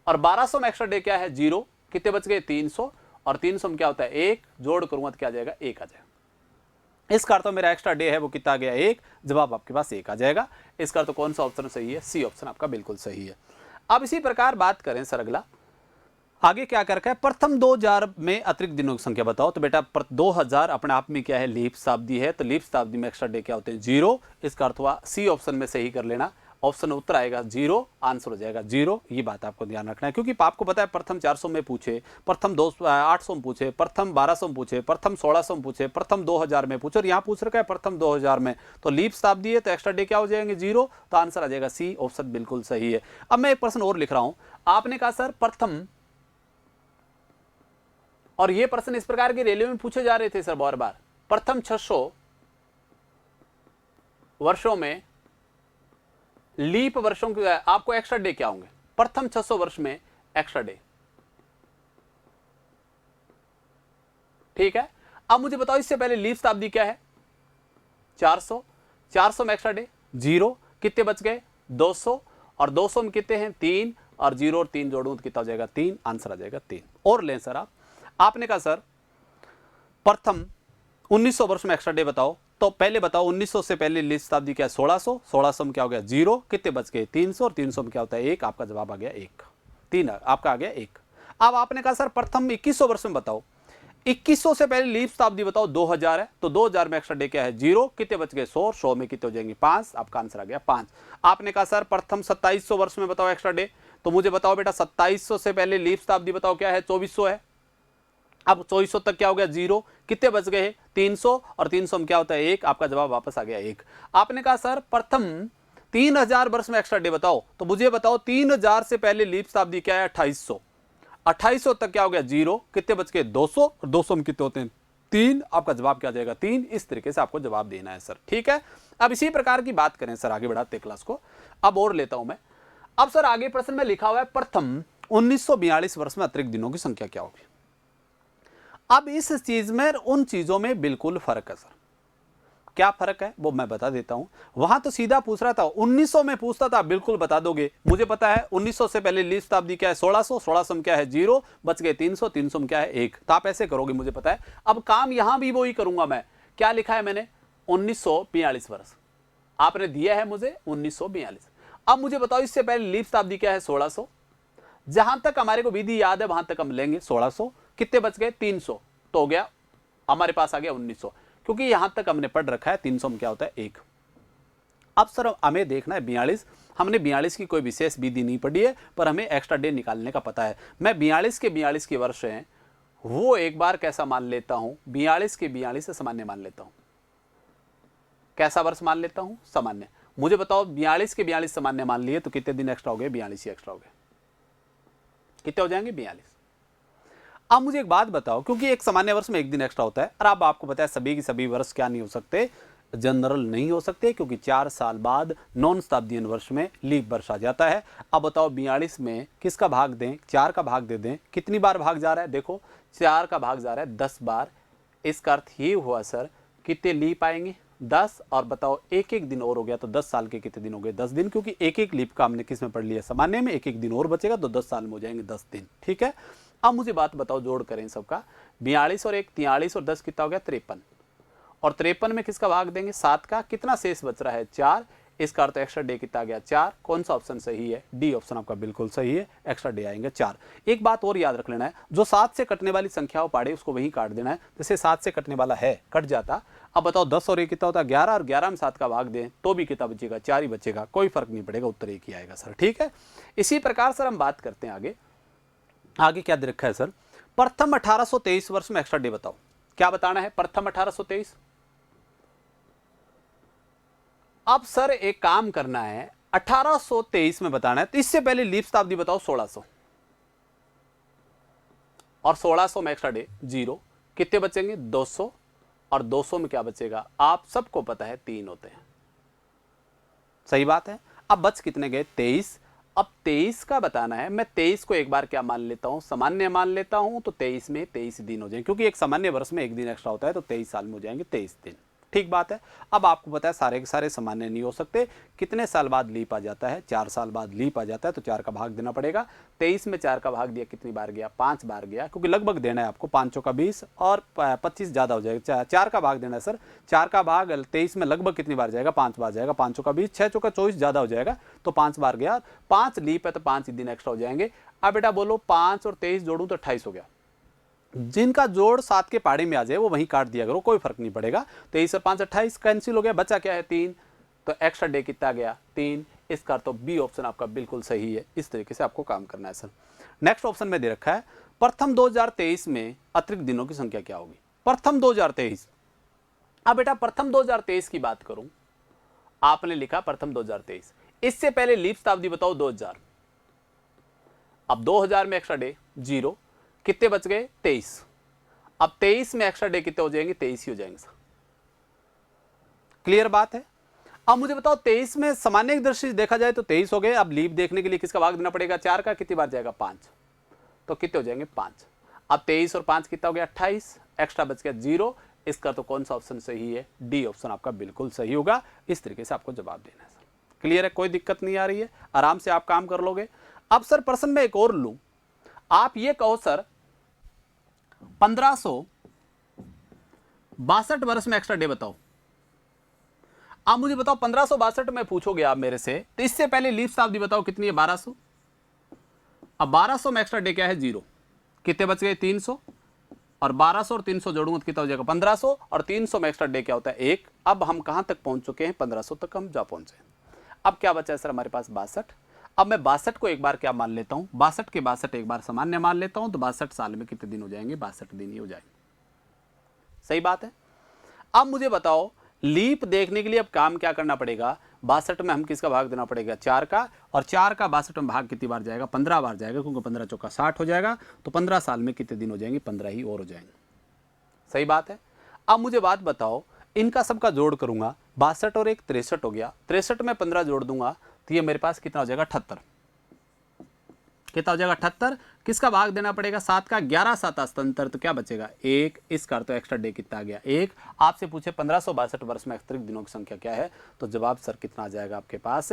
और 1200 में एक्स्ट्रा डे क्या है, 0। कितने बच गए, 300। और 300 में क्या होता है, 1 जोड़ करूंगा तो क्या आ जाएगा, 1 आ जाएगा। इसका अर्थ मेरा एक्स्ट्रा डे है वो कितना आ गया, 1। जवाब आपके पास 1 आ जाएगा। इसका अर्थ कौन सा ऑप्शन सही है, सी ऑप्शन आपका बिल्कुल सही है। अब इसी प्रकार बात करें सर अगला, आगे क्या कर रखा है, प्रथम 2000 में अतिरिक्त दिनों की संख्या बताओ। तो बेटा 2000 अपने आप में क्या है, लीप शताब्दी है, तो लीप शताब्दी में एक्स्ट्रा डे क्या होते हैं, 0। इसका अर्थ हुआ सी ऑप्शन में सही कर लेना। ऑप्शन उत्तर आएगा 0, आंसर हो जाएगा 0। ये बात आपको ध्यान रखना है, क्योंकि आपको पता है प्रथम 400 में पूछे, प्रथम 800 में पूछे, प्रथम 1200 में पूछे, प्रथम 1600 में पूछे, प्रथम 2000 में पूछे, और यहाँ पूछ रखा है प्रथम 2000 में। तो लीप शताब्दी है तो एक्स्ट्रा डे क्या हो जाएंगे, 0। तो आंसर आ जाएगा सी ऑप्शन बिल्कुल सही है। अब मैं एक प्रश्न और लिख रहा हूं, आपने कहा सर प्रथम, और ये प्रश्न इस प्रकार के रेलवे में पूछे जा रहे थे सर बार बार, प्रथम 600 वर्षों में लीप वर्षों के आपको एक्स्ट्रा डे क्या होंगे, प्रथम 600 वर्ष में एक्स्ट्रा डे। ठीक है, अब मुझे बताओ इससे पहले लीप शताब्दी क्या है, 400, 400 में एक्स्ट्रा डे 0। कितने बच गए, 200, और 200 में कितने हैं, 3, और 0 और 3 जोड़ूं तो कितना हो जाएगा, 3। आंसर आ जाएगा 3। और लें सर आपने कहा सर प्रथम 1900 वर्ष में एक्स्ट्रा डे बताओ। तो पहले बताओ 1900 से पहले लीप शताब्दी क्या है, 1600, 1600 में क्या हो गया, 0। कितने बच गए, 300, और 300 में क्या होता है, 1। आपका जवाब आ गया 1, 3 आपका आ गया 1। अब आपने कहा सर प्रथम 2100 वर्ष में बताओ। 2100 से पहले लीप शताब्दी बताओ, 2000 है, तो 2000 में एक्स्ट्रा डे क्या है, 0। कितने बच गए, 100, 100 में कितने हो जाएंगे, 5। आपका आंसर आ गया 5। आपने कहा सर प्रथम 2700 वर्ष में बताओ एक्स्ट्रा डे। तो मुझे बताओ बेटा 2700 से पहले लीप शताब्दी बताओ क्या है, 2400 है। अब 2400 तक क्या हो गया, 0। कितने बच गए, 300, और 300 में क्या होता है, 1। आपका जवाब वापस आ गया 1। आपने कहा सर प्रथम 3000 वर्ष में एक्स्ट्रा डे बताओ। तो मुझे बताओ 3000 से पहले लीप शताब्दी क्या है, 2800, 2800 तक क्या हो गया, 0। कितने बच गए, 200, और 200 में कितने होते हैं, 3। आपका जवाब क्या आ जाएगा, 3। इस तरीके से आपको जवाब देना है सर। ठीक है, अब इसी प्रकार की बात करें सर, आगे बढ़ाते क्लास को। अब और लेता हूं मैं। अब सर आगे प्रश्न में लिखा हुआ है प्रथम 1942 वर्ष में अतिरिक्त दिनों की संख्या क्या होगी। अब इस चीज में उन चीजों में बिल्कुल फर्क है सर। क्या फर्क है वो मैं बता देता हूं। वहां तो सीधा पूछ रहा था, 1900 में पूछता था, बिल्कुल बता दोगे। मुझे पता है 1900 से पहले लीप शताब्दी क्या है, 1600, 1600 में क्या है, 0। बच गए 300, 300 में क्या है, 1। तो आप ऐसे करोगे, मुझे पता है। अब काम यहां भी वही करूंगा मैं। क्या लिखा है मैंने, 1942 वर्ष आपने दिया है मुझे, 1942। अब मुझे बताओ इससे पहले लीप शताब्दी क्या है, 1600। जहां तक हमारे को विधि याद है वहां तक हम लेंगे 1600। कितने बच गए, 300, तो हो गया हमारे पास आ गया 1900, क्योंकि यहां तक हमने पढ़ रखा है 300 में क्या होता है, 1। अब सर हमें देखना है 42। हमने 42 की कोई विशेष विधि नहीं पढ़ी है, पर हमें एक्स्ट्रा डे निकालने का पता है। मैं 42 के वर्ष हैं वो एक बार कैसा मान लेता हूं, 42 के 42 से सामान्य मान लेता हूं। कैसा वर्ष मान लेता हूं, सामान्य। मुझे बताओ 42 के 42 सामान्य मान लिए तो कितने दिन एक्स्ट्रा हो गए, 42 ही एक्स्ट्रा हो गए। कितने हो जाएंगे, 42। अब मुझे एक बात बताओ, क्योंकि एक सामान्य वर्ष में एक दिन एक्स्ट्रा होता है, और अब आपको पता है सभी की सभी वर्ष क्या नहीं हो सकते, जनरल नहीं हो सकते, क्योंकि 4 साल बाद नॉन शताब्दीय वर्ष में लीप वर्ष आ जाता है। अब बताओ 42 में किसका भाग दें, 4 का भाग दे दें। कितनी बार भाग जा रहा है, देखो 4 का भाग जा रहा है 10 बार। इसका अर्थ ये हुआ सर कितने लीप आएंगे, 10। और बताओ एक एक दिन और हो गया तो 10 साल के कितने दिन हो गए, 10 दिन, क्योंकि एक एक लीप का हमने किस में पढ़ लिया, सामान्य में। एक एक दिन और बचेगा तो 10 साल में हो जाएंगे 10 दिन। ठीक है, अब मुझे बात बताओ, जोड़ करें सबका, 42 और 1 43 और 10 कितना हो गया, 53। और 53 में किसका भाग देंगे, 7 का। कितना शेष बच रहा है, 4। इसका अर्थ एक्स्ट्रा डे कितना आ गया 4। कौन सा ऑप्शन सही है? डी ऑप्शन आपका बिल्कुल सही है, एक्स्ट्रा डे आएंगे 4। एक बात और याद रख लेना है, जो 7 से कटने वाली संख्या हो पाड़े उसको वहीं काट देना है। जैसे 7 से कटने वाला है, कट जाता। अब बताओ 10 और 1 कितना होता है 11, और 11 में 7 का भाग दें तो भी कितना बचेगा? 4 ही बचेगा, कोई फर्क नहीं पड़ेगा, उत्तर एक ही आएगा सर। ठीक है, इसी प्रकार सर हम बात करते हैं आगे। आगे क्या दे रखा है सर? प्रथम 1823 वर्ष में एक्स्ट्रा डे बताओ। क्या बताना है? प्रथम 1823। अब सर एक काम करना है, 1823 में बताना है, तो इससे पहले लीप शताब्दी बताओ 1600, और 1600 में एक्स्ट्रा डे 0, कितने बचेंगे? 200, और 200 में क्या बचेगा? आप सबको पता है 3 होते हैं। सही बात है। अब बच कितने गए? 23। अब 23 का बताना है। मैं 23 को एक बार क्या मान लेता हूं? सामान्य मान लेता हूं, तो 23 में 23 दिन हो जाएंगे, क्योंकि एक सामान्य वर्ष में एक दिन एक्स्ट्रा होता है, तो 23 साल में हो जाएंगे 23 दिन। ठीक बात है। अब आपको पता है सारे के सारे सामान्य नहीं हो सकते। कितने साल बाद लीप आ जाता है? 4 साल बाद लीप आ जाता है, तो 4 का भाग देना पड़ेगा। 23 में 4 का भाग दिया, कितनी बार गया? 5 बार गया, क्योंकि लगभग देना है आपको। 5 का 20 और 25 ज़्यादा हो जाएगा। 4 का भाग देना है सर। 4 का भाग 23 में लगभग कितनी बार जाएगा? 5 बार जाएगा। 5 का 20, 6 का 24 ज़्यादा हो जाएगा, तो 5 बार गया। 5 लीप है तो 5 दिन एक्स्ट्रा हो जाएंगे। अब बेटा बोलो 5 और 23 जोड़ूं तो 28 हो गया। जिनका जोड़ 7 के पाड़े में आ जाए वो वहीं काट दिया करो, कोई फर्क नहीं पड़ेगा। 23 और 5 28 कैंसिल हो गया, बचा क्या है? 3। तो एक्स्ट्रा डे कितना गया? 3। इसका तो बी ऑप्शन आपका बिल्कुल सही है। इस तरीके से आपको काम करना है सर। नेक्स्ट ऑप्शन में दे रखा है, प्रथम 2023 में अतिरिक्त दिनों की संख्या क्या होगी? प्रथम 2023। अब बेटा प्रथम 2023 की बात करूं, आपने लिखा प्रथम 2023, इससे पहले लीप शताब्दी बताओ 2000। अब 2000 में एक्स्ट्रा डे 0, कितने बच गए? 23। अब 23 में एक्स्ट्रा डे कितने हो जाएंगे? 23 ही हो जाएंगे सर। क्लियर बात है। अब मुझे बताओ 23 में सामान्य दृष्टि से देखा जाए तो 23 हो गए। अब लीप देखने के लिए किसका भाग देना पड़ेगा? 4 का। कितनी बार जाएगा? 5। तो कितने हो जाएंगे? 5। अब 23 और 5 कितना हो गया? 28। एक्स्ट्रा बच गया 0। इसका तो कौन सा ऑप्शन सही है? डी ऑप्शन आपका बिल्कुल सही होगा। इस तरीके से आपको जवाब देना है सर। क्लियर है, कोई दिक्कत नहीं आ रही है, आराम से आप काम कर लोगे। अब सर प्रश्न में एक और लूं, आप ये कहो सर 1562 वर्ष में एक्स्ट्रा डे बताओ। आप मुझे बताओ 1562 में पूछोगे आप मेरे से, तो इससे पहले लीप शताब्दी बताओ कितनी है? 1200। अब 1200 में एक्स्ट्रा डे क्या है? 0। कितने बच गए? 300। और 1200 और 300 जोड़ूंगा तो कितना हो जाएगा? 1500। और 300 में एक्स्ट्रा डे क्या होता है? 1। अब हम कहां तक पहुंच चुके हैं? 1500 तक हम जा पहुंचे। अब क्या बचा है सर हमारे पास? 62। अब मैं 62 को एक बार क्या मान लेता हूं? 62 के 62 एक बार सामान्य मान लेता हूं, तो 62 साल में कितने दिन हो जाएंगे? 62 दिन ही हो जाएंगे। सही बात है। अब मुझे बताओ लीप देखने के लिए अब काम क्या करना पड़ेगा? 62 में हम किसका भाग देना पड़ेगा? 4 का। और 4 का 62 में भाग कितनी बार जाएगा? 15 बार जाएगा, क्योंकि 15 चौका 60 हो जाएगा। तो 15 साल में कितने दिन हो जाएंगे? 15 ही और हो जाएंगे। सही बात है। अब मुझे बात बताओ, इनका सबका जोड़ करूंगा, 62 और 1 63 हो गया। 63 में 15 जोड़ दूंगा तो ये मेरे पास कितना हो जाएगा? 78। कितना हो जाएगा? 78। किसका भाग देना पड़ेगा? 7 का। 11 7 असतंतर, तो क्या बचेगा? 1। इसका तो एक्स्ट्रा डे कितना आ गया? 1। आपसे पूछे 1562 वर्ष में अतिरिक्त दिनों की संख्या क्या है, तो जवाब सर कितना आ जाएगा आपके पास?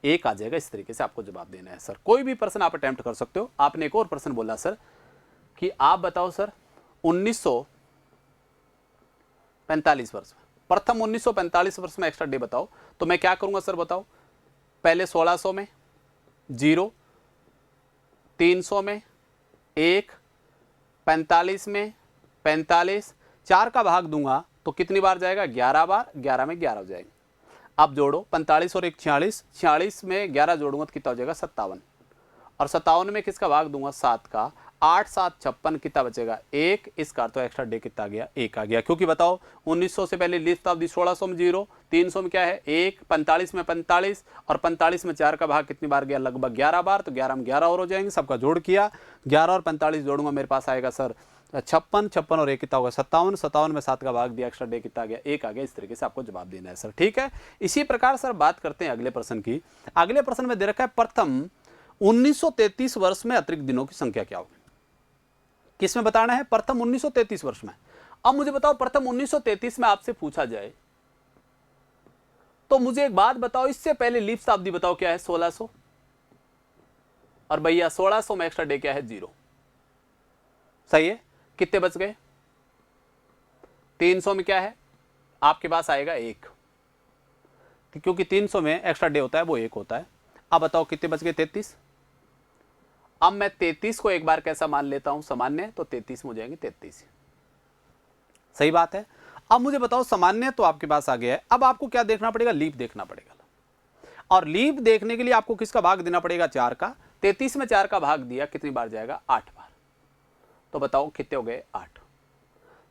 1 आ जाएगा। इस तरीके से आपको जवाब देना है सर। कोई भी प्रश्न आप अटेम्प्ट कर सकते हो। आपने एक और प्रश्न बोला सर कि आप बताओ सर 1945 वर्ष में, प्रथम 1945 वर्ष में एक्स्ट्रा डे बताओ। तो मैं क्या करूंगा सर बताओ? पहले 1600 में 0, 300 में 1, 45 में 45, 4 का भाग दूंगा तो कितनी बार जाएगा? 11 बार। 11 में 11 हो जाएंगे। अब जोड़ो 45 और 1 46, 46 में 11 जोड़ूंगा तो कितना हो जाएगा? 57। और 57 में किसका भाग दूंगा? 7 का। 8 7 56, कितना बचेगा? 1। इसका तो एक्स्ट्रा डे कितना आ गया? 1 आ गया। क्योंकि बताओ 1900 से पहले लीप शताब्दी 1600 में 0, 300 में क्या है? 1, 45 में 45, और 45 में 4 का भाग कितनी बार गया? लगभग 11 बार। तो 11 में 11 और हो जाएंगे। सबका जोड़ किया, 11 और 45 जोड़ूंगा, मेरे पास आएगा सर 56। 56 और 1 कितना होगा? 57। 57 में 7 का भाग दिया, एक्स्ट्रा डे कितना आ गया? 1 आ गया। इस तरीके से आपको जवाब देना है सर। ठीक है। इसी प्रकार सर बात करते हैं अगले प्रश्न की। अगले प्रश्न में दे रखा है प्रथम 1933 वर्ष में अतिरिक्त दिनों की संख्या क्या होगी? किसमें बताना है? प्रथम 1933 वर्ष में। अब मुझे बताओ प्रथम 1933 में आपसे पूछा जाए तो मुझे एक बात बताओ, इससे पहले लीप शताब्दी बताओ क्या है? 1600। और भैया 1600 में एक्स्ट्रा डे क्या है? 0। सही है। कितने बच गए? 300 में क्या है आपके पास? आएगा 1। क्योंकि 300 में एक्स्ट्रा डे होता है वो 1 होता है। अब बताओ कितने बच गए? 33। अब मैं 33 को एक बार कैसा मान लेता हूं सामान्य, तो 33 में हो जाएंगे 33। सही बात है। अब मुझे बताओ सामान्य तो आपके पास आ गया है, अब आपको क्या देखना पड़ेगा? लीप देखना पड़ेगा। और लीप देखने के लिए आपको किसका भाग देना पड़ेगा? 4 का। 33 में 4 का भाग दिया, कितनी बार जाएगा? 8 बार। तो बताओ कितने हो गए? 8।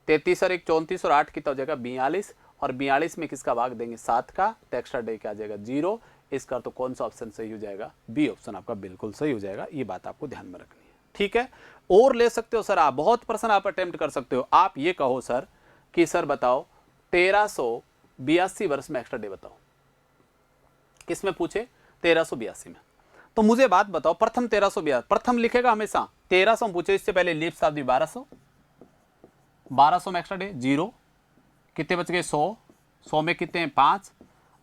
33 और 1 34 और 8 कितना हो जाएगा? 42। और 42 में किसका भाग देंगे? 7 का। तो एक्स्ट्रा डे क्या आ जाएगा? 0। इसका तो कौन सा ऑप्शन सही हो जाएगा? बी ऑप्शन आपका बिल्कुल सही हो जाएगा। ये बात आपको ध्यान में रखनी है, ठीक है। और ले सकते हो सर आप, बहुत प्रश्न आप अटेम्प्ट कर सकते हो। आप ये कहो सर कि सर बताओ 1382 वर्ष में एक्स्ट्रा डे बताओ। किसमें पूछे? 1382 में। तो मुझे बात बताओ, प्रथम 1382, प्रथम लिखेगा हमेशा 1300 में पूछे, इससे पहले लीप शताब्दी 1200 में एक्स्ट्रा डे 0। कितने बच गए? 100। 100 में कितने हैं? 5।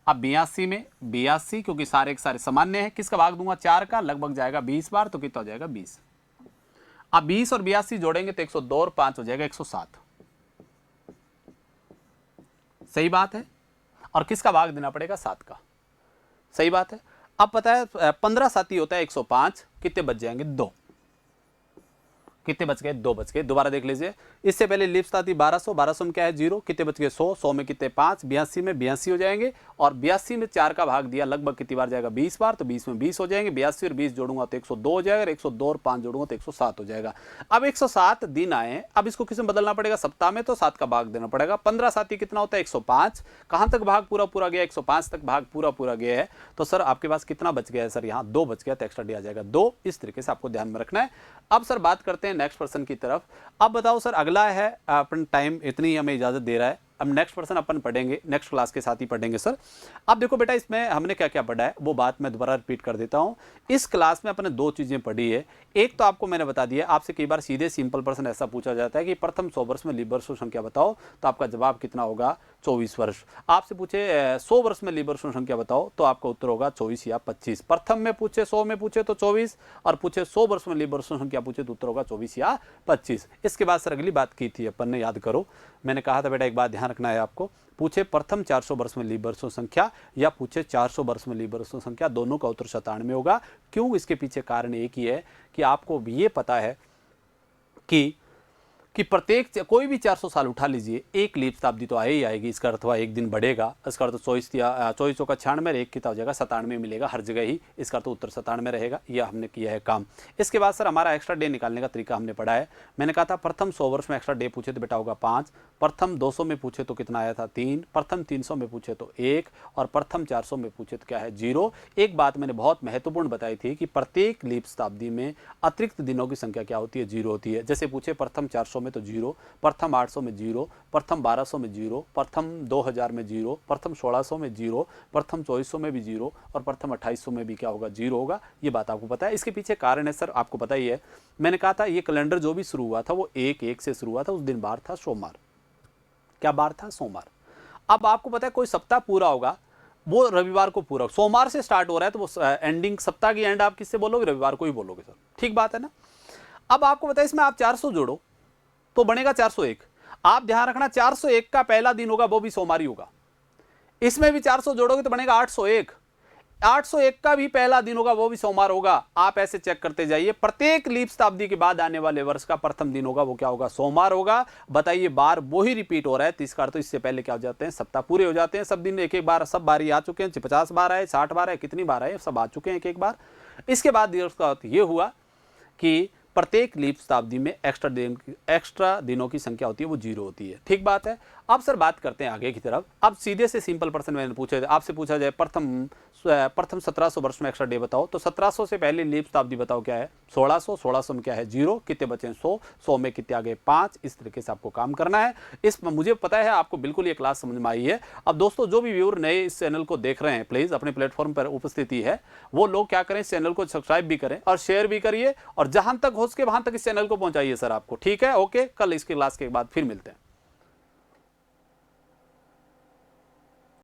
अब 82 में 82, क्योंकि सारे के सारे सामान्य है, किसका भाग दूंगा? 4 का। लगभग जाएगा 20 बार, तो कितना हो जाएगा? 20। अब 20 और 82 जोड़ेंगे तो 102 और 5 हो जाएगा 107। सही बात है। और किसका भाग देना पड़ेगा? 7 का। सही बात है। अब पता है 15 साथी होता है 105, कितने बच जाएंगे? 2। कितने बच गए? 2 बच गए। दोबारा देख लीजिए, इससे पहले लीप शताब्दी 1200 में क्या है? 0। कितने बच गए? 100। 100 में कितने? 5। 82 में 82 हो जाएंगे, और 82 में 4 का भाग दिया, लगभग कितनी बार जाएगा? 20 बार। तो 20 में 20 हो जाएंगे। 82 और 20 जोड़ूंगा तो 102 हो जाएगा, 102 और 5 जोड़ूंगा तो 107 हो जाएगा। अब 107 दिन आए, अब इसको किस में बदलना पड़ेगा? सप्ताह में। तो 7 का भाग देना पड़ेगा। 15 साथी कितना होता है? 105। कहां तक भाग पूरा गया? 105 तक भाग पूरा गया है। तो सर आपके पास कितना बच गया है? सर यहाँ 2 बच गया, तो एक्स्ट्रा डे आ जाएगा 2। इस तरीके से आपको ध्यान में रखना है। अब सर बात करते हैं नेक्स्ट पर्सन की तरफ। अब बताओ सर, अगला है अपन, टाइम इतनी हमें इजाजत दे रहा है, अब नेक्स्ट पर्सन अपन पढ़ेंगे, नेक्स्ट क्लास के साथ ही पढ़ेंगे सर। अब देखो बेटा, इसमें हमने क्या क्या पढ़ा है वो बात मैं दोबारा रिपीट कर देता हूं। इस क्लास में अपने 2 चीजें पढ़ी है। एक तो आपको मैंने बता दिया, आपसे कई बार सीधे सिंपल पर्सन ऐसा पूछा जाता है कि प्रथम 100 वर्ष में लीप वर्षों संख्या बताओ, तो आपका जवाब कितना होगा? 24 वर्ष। आपसे पूछे 100 वर्ष में लीप वर्षों संख्या बताओ, तो आपका उत्तर होगा 24 या 25। प्रथम में पूछे 100 में पूछे तो 24, और पूछे 100 वर्ष में लीप वर्षों संख्या पूछे तो उत्तर होगा 24 या 25। इसके बाद सर अगली बात की थी अपन ने, याद करो, मैंने कहा था बेटा एक बात ध्यान रखना है आपको, पूछे प्रथम 400 वर्ष में लीप वर्षों संख्या या पूछे 400 वर्ष में लीप वर्षों संख्या, दोनों का उत्तर 97 होगा। क्यों? इसके पीछे कारण एक ही है कि आपको ये पता है कि प्रत्येक कोई भी 400 साल उठा लीजिए, एक लीप शताब्दी तो आए ही आएगी। इसका अर्थ हुआ एक दिन बढ़ेगा। इसका अर्थ 24 का 96, एक कितना हो जाएगा? 97 मिलेगा हर जगह ही। इसका तो उत्तर 97 रहेगा। यह हमने किया है काम। इसके बाद सर हमारा एक्स्ट्रा डे निकालने का तरीका हमने पढ़ा है। मैंने कहा था प्रथम 100 वर्ष में एक्स्ट्रा डे पूछे तो बेटा होगा 5, प्रथम 200 में पूछे तो कितना आया था? 3, प्रथम 300 में पूछे तो 1, और प्रथम 400 में पूछे तो क्या है? 0। एक बात मैंने बहुत महत्वपूर्ण बताई थी कि प्रत्येक लीप शताब्दी में अतिरिक्त दिनों की संख्या क्या होती है? 0 होती है। जैसे पूछे प्रथम 400 में तो 0, प्रथम 800 में 0, प्रथम 1200 में 0, प्रथम 2000 में 0, प्रथम 1600 में 0, प्रथम 2400 में भी 0, और प्रथम 2800 में भी क्या होगा? 0 होगा। ये बात आपको पता है। इसके पीछे कारण है सर, आपको पता ही है। मैंने कहा था ये कैलेंडर जो भी शुरू हुआ था वो 1/1 से शुरू हुआ था। उस दिन बार था सोमवार। क्या बार था? सोमवार। अब आपको पता है कोई सप्ताह पूरा होगा वो रविवार को पूरा, सोमवार से स्टार्ट हो रहा है तो वो एंडिंग, सप्ताह की एंड आप किससे बोलोगे? रविवार को ही बोलोगे सर। ठीक बात है ना। अब आपको पता है इसमें आप 400 जोड़ो तो बनेगा 401। आप ध्यान रखना 401 का पहला दिन होगा वो भी सोमवार ही होगा। इसमें भी 400 जोड़ोगे तो बनेगा 801। 801 का भी पहला दिन होगा वो भी सोमवार होगा। आप ऐसे चेक करते जाइए। प्रत्येक लीप शताब्दी के बाद आने वाले वर्ष का प्रथम दिन होगा वो क्या होगा? सोमवार होगा। बताइए, बार वो ही रिपीट हो रहा है। 30 का तो इससे पहले क्या हो जाते हैं? सप्ताह पूरे हो जाते हैं। सब दिन एक एक बार, सब बारी आ चुके हैं। 50 बार आए, 60 बार आए, कितनी बार आए, सब आ चुके हैं एक एक बार। इसके बाद ये हुआ कि प्रत्येक लीप शताब्दी में एक्स्ट्रा दिनों की संख्या होती है वो 0 होती है। ठीक बात है। अब सर बात करते हैं आगे की तरफ। अब सीधे से सिंपल पर्सन मैंने पूछे, आपसे पूछा जाए प्रथम 1700 वर्ष में एक्स्ट्रा डे बताओ, तो 1700 से पहले लीप शताब्दी बताओ क्या है? 1600। 1600 में क्या है? 0। कितने बचे? 100। 100 में कितने आ गए? 5। इस तरीके से आपको काम करना है। मुझे पता है आपको बिल्कुल ये क्लास समझ में आई है। अब दोस्तों जो भी व्यूअर नए इस चैनल को देख रहे हैं, प्लीज अपने प्लेटफॉर्म पर उपस्थिति है वो लोग क्या करें, इस चैनल को सब्सक्राइब भी करें और शेयर भी करिए, और जहां तक हो सके वहां तक इस चैनल को पहुंचाइए सर आपको। ठीक है, ओके। कल इसकी क्लास के बाद फिर मिलते हैं।